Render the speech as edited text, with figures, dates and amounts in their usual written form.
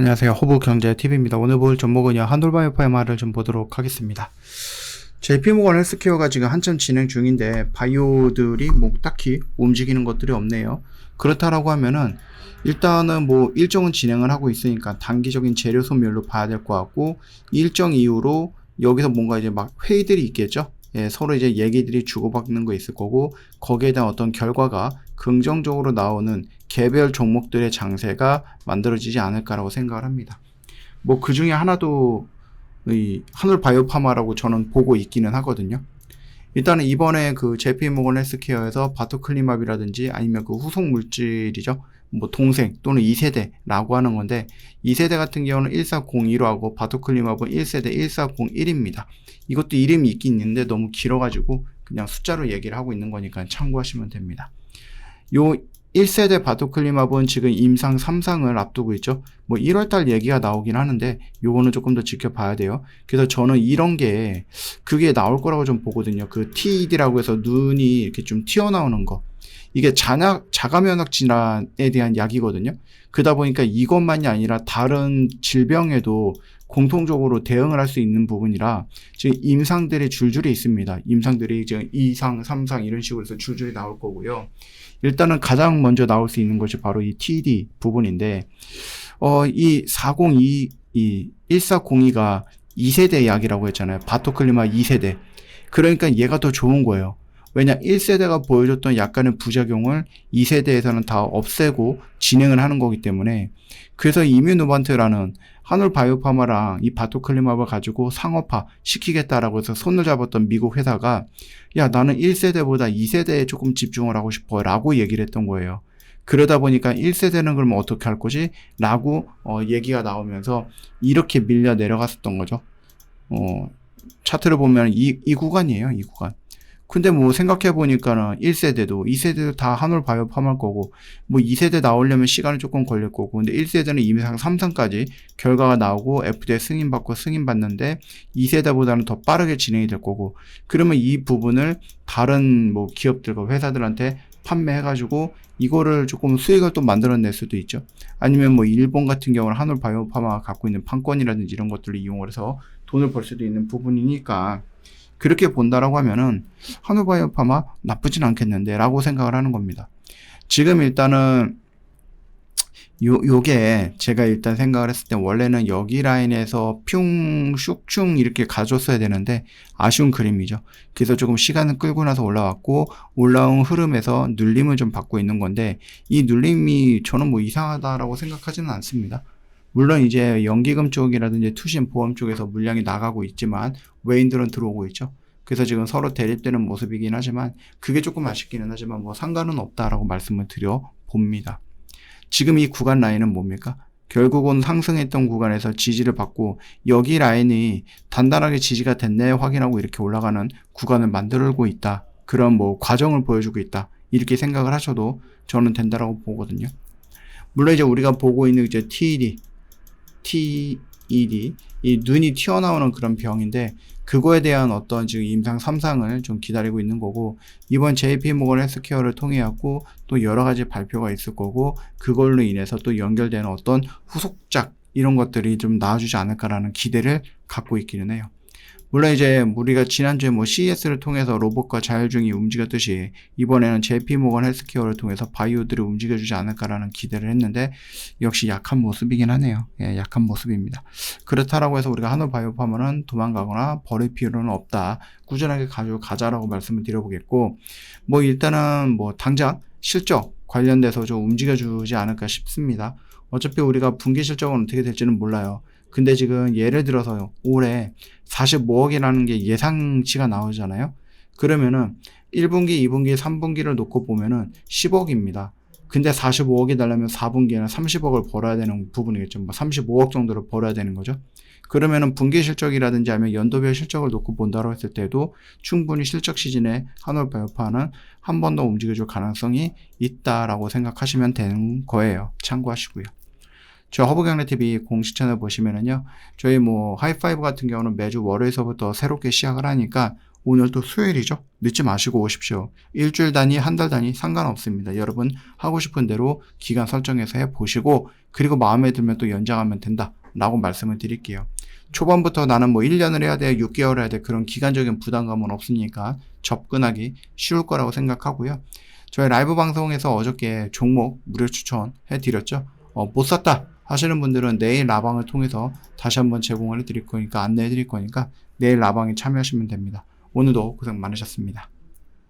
안녕하세요. 허브경제TV입니다. 오늘 볼 종목은요, 한솔바이오파마를 좀 보도록 하겠습니다. JP모건 헬스케어가 지금 한참 진행 중인데 바이오들이 뭐 딱히 움직이는 것들이 없네요. 그렇다라고 하면은 일단은 뭐 일정은 진행을 하고 있으니까 단기적인 재료 소멸로 봐야 될 것 같고, 일정 이후로 여기서 뭔가 이제 막 회의들이 있겠죠. 예, 서로 이제 얘기들이 주고받는 거 있을 거고, 거기에 대한 어떤 결과가 긍정적으로 나오는 개별 종목들의 장세가 만들어지지 않을까라고 생각을 합니다. 뭐 그 중에 하나도 이 한솔바이오파마라고 저는 보고 있기는 하거든요. 일단은 이번에 그 JP모건 헬스케어에서 바토클리맙이라든지 아니면 그 후속 물질이죠. 뭐 동생 또는 2세대라고 하는 건데, 2세대 같은 경우는 1402로 하고 바토클리맙은 1세대 1401입니다. 이것도 이름이 있긴 있는데 너무 길어가지고 그냥 숫자로 얘기를 하고 있는 거니까 참고하시면 됩니다. 요 1세대 바토클리맙은 지금 임상 3상을 앞두고 있죠. 뭐 1월달 얘기가 나오긴 하는데 요거는 조금 더 지켜봐야 돼요. 그래서 저는 이런 게 그게 나올 거라고 좀 보거든요. 그 TED라고 해서 눈이 이렇게 좀 튀어나오는 거, 이게 자가면역 질환에 대한 약이거든요. 그러다 보니까 이것만이 아니라 다른 질병에도 공통적으로 대응을 할 수 있는 부분이라 지금 임상들이 줄줄이 있습니다. 임상들이 지금 2상, 3상 이런 식으로 해서 줄줄이 나올 거고요. 일단은 가장 먼저 나올 수 있는 것이 바로 이 TD 부분인데, 이 1402가 2세대 약이라고 했잖아요. 바토클리맙 2세대. 그러니까 얘가 더 좋은 거예요. 왜냐, 1세대가 보여줬던 약간의 부작용을 2세대에서는 다 없애고 진행을 하는 거기 때문에. 그래서 이뮤노반트라는 한솔바이오파마랑 이 바토클리맙을 가지고 상업화 시키겠다라고 해서 손을 잡았던 미국 회사가, 야, 나는 1세대보다 2세대에 조금 집중을 하고 싶어 라고 얘기를 했던 거예요. 그러다 보니까 1세대는 그러면 어떻게 할 거지? 라고 얘기가 나오면서 이렇게 밀려 내려갔었던 거죠. 차트를 보면 이 구간이에요, 이 구간. 근데 뭐 생각해보니까는 1세대도 2세대도 다 한솔바이오파마일 거고, 뭐 2세대 나오려면 시간이 조금 걸릴 거고, 근데 1세대는 임상 3상까지 결과가 나오고 FDA 승인받고 승인받는데 2세대보다는 더 빠르게 진행이 될 거고, 그러면 이 부분을 다른 뭐 기업들과 회사들한테 판매해가지고 이거를 조금 수익을 또 만들어낼 수도 있죠. 아니면 뭐 일본 같은 경우는 한솔바이오파마가 갖고 있는 판권이라든지 이런 것들을 이용을 해서 돈을 벌 수도 있는 부분이니까, 그렇게 본다라고 하면은 한솔바이오파마 나쁘진 않겠는데 라고 생각을 하는 겁니다. 지금 일단은 요게 제가 일단 생각을 했을 때 원래는 여기 라인에서 슝 이렇게 가줬어야 되는데 아쉬운 그림이죠. 그래서 조금 시간을 끌고 나서 올라왔고, 올라온 흐름에서 눌림을 좀 받고 있는 건데, 이 눌림이 저는 뭐 이상하다라고 생각하지는 않습니다. 물론 이제 연기금 쪽이라든지 투신 보험 쪽에서 물량이 나가고 있지만 외인들은 들어오고 있죠. 그래서 지금 서로 대립되는 모습이긴 하지만 그게 조금 아쉽기는 하지만 뭐 상관은 없다라고 말씀을 드려 봅니다. 지금 이 구간 라인은 뭡니까? 결국은 상승했던 구간에서 지지를 받고 여기 라인이 단단하게 지지가 됐네 확인하고 이렇게 올라가는 구간을 만들고 있다. 그런 뭐 과정을 보여주고 있다. 이렇게 생각을 하셔도 저는 된다라고 보거든요. 물론 이제 우리가 보고 있는 이제 TED, 이 눈이 튀어나오는 그런 병인데, 그거에 대한 어떤 지금 임상 3상을 좀 기다리고 있는 거고, 이번 JP모건 헬스케어를 통해 갖고 또 여러 가지 발표가 있을 거고, 그걸로 인해서 또 연결되는 어떤 후속작 이런 것들이 좀 나와주지 않을까라는 기대를 갖고 있기는 해요. 물론 이제 우리가 지난주에 뭐 CES를 통해서 로봇과 자율주행이 움직였듯이 이번에는 JP모건 헬스케어를 통해서 바이오들이 움직여주지 않을까라는 기대를 했는데 역시 약한 모습이긴 하네요. 예, 약한 모습입니다. 그렇다라고 해서 우리가 한솔바이오파마는 도망가거나 버릴 필요는 없다. 꾸준하게 가지고 가자라고 말씀을 드려보겠고, 뭐 일단은 뭐 당장 실적 관련돼서 좀 움직여주지 않을까 싶습니다. 어차피 우리가 분기 실적은 어떻게 될지는 몰라요. 근데 지금 예를 들어서 올해 45억이라는 게 예상치가 나오잖아요. 그러면은 1분기, 2분기, 3분기를 놓고 보면은 10억입니다. 근데 45억이 되려면 4분기에는 30억을 벌어야 되는 부분이겠죠. 뭐 35억 정도를 벌어야 되는 거죠. 그러면은 분기 실적이라든지 아니면 연도별 실적을 놓고 본다고 했을 때도 충분히 실적 시즌에 한솔바이오파마는 한 번 더 움직여줄 가능성이 있다라고 생각하시면 되는 거예요. 참고하시고요. 저 허브경제TV 공식 채널 보시면은요, 저희 뭐 하이파이브 같은 경우는 매주 월요일서부터 새롭게 시작을 하니까 오늘 또 수요일이죠. 늦지 마시고 오십시오. 일주일 단위, 한 달 단위 상관없습니다. 여러분 하고 싶은 대로 기간 설정해서 해보시고 그리고 마음에 들면 또 연장하면 된다 라고 말씀을 드릴게요. 초반부터 나는 뭐 1년을 해야 돼, 6개월 해야 돼 그런 기간적인 부담감은 없으니까 접근하기 쉬울 거라고 생각하고요. 저희 라이브 방송에서 어저께 종목 무료 추천 해드렸죠. 못 샀다 하시는 분들은 내일 라방을 통해서 다시 한번 제공을 해드릴 거니까 안내해 드릴 거니까 내일 라방에 참여하시면 됩니다. 오늘도 고생 많으셨습니다.